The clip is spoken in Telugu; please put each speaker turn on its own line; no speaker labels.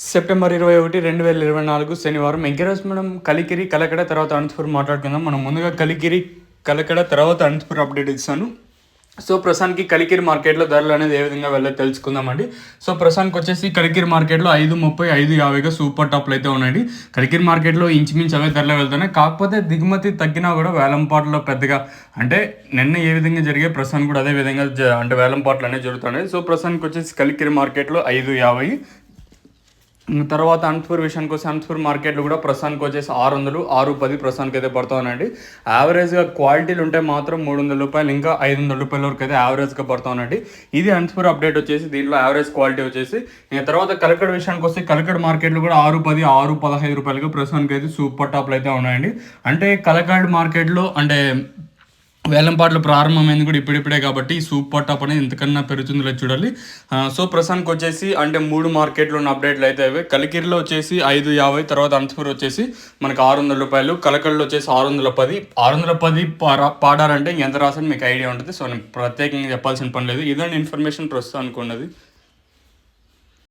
సెప్టెంబర్ 21, 2024 శనివారం. ఎంకరేజ్ మనం కలికిరి, కలకడ, తర్వాత అనంతపురం మాట్లాడుకుందాం. మనం ముందుగా కలికిరి, కలకడ, తర్వాత అనంతపురం అప్డేట్ ఇస్తాను. సో ప్రస్తుతానికి కలికిరి మార్కెట్లో ధరలు అనేది ఏ విధంగా వెళ్ళో తెలుసుకుందామండి. సో ప్రస్తుతానికి వచ్చేసి కలికిరి మార్కెట్లో 5.30, 5.50గా సూపర్ టాప్లు అయితే ఉన్నాయండి. కలికిరి మార్కెట్లో ఇంచుమించు అవే ధరలు వెళ్తున్నాయి. కాకపోతే దిగుమతి తగ్గినా కూడా వేలంపాట్లో పెద్దగా అంటే నిన్న ఏ విధంగా జరిగే ప్రస్తుతానికి కూడా అదే విధంగా అంటే వేలంపాట్లు అనేవి జరుగుతున్నాయి. సో ప్రస్తుతానికి వచ్చేసి కలికిరి మార్కెట్లో 5.50. తర్వాత అనంతపూర్ విషయానికి వస్తే అనంతపూర్ మార్కెట్లో కూడా ప్రస్తుతానికి వచ్చేసి 600, 610 ప్రస్తుతానికి అయితే పడుతున్నాయండి. యావరేజ్గా క్వాలిటీలు ఉంటే మాత్రం 300 రూపాయలు ఇంకా 500 రూపాయల వరకు అయితే యావరేజ్గా పడుతున్నాయండి. ఇది అనంతపూర్ అప్డేట్ వచ్చేసి దీంట్లో యావరేజ్ క్వాలిటీ వచ్చేసి. ఇంకా తర్వాత కలకడ విషయానికి వస్తే కలకడ మార్కెట్లో కూడా 610, 615 రూపాయలుగా ప్రస్తుతానికి అయితే సూపర్ టాప్లు అయితే ఉన్నాయండి. అంటే కలకడ మార్కెట్లో అంటే వేలంపాట్లు ప్రారంభమైంది కూడా ఇప్పుడిప్పుడే కాబట్టి సూపర్ టాప్ అనేది ఇంతకన్నా పెరుగుతుందో చూడాలి. సో ప్రస్తుతానికి వచ్చేసి అంటే 3 మార్కెట్లో ఉన్న అప్డేట్లు అయితే అవి. కలికిరిలో వచ్చేసి 5.50, తర్వాత అనంతపురం వచ్చేసి మనకు 600 రూపాయలు, కలకడలో వచ్చేసి 610. 610 పాడారంటే ఎంత రాసని మీకు ఐడియా ఉంటుంది. సో నేను ప్రత్యేకంగా చెప్పాల్సిన పని లేదు. ఇదండి ఇన్ఫర్మేషన్ ప్రస్తుతానికి ఉన్నది.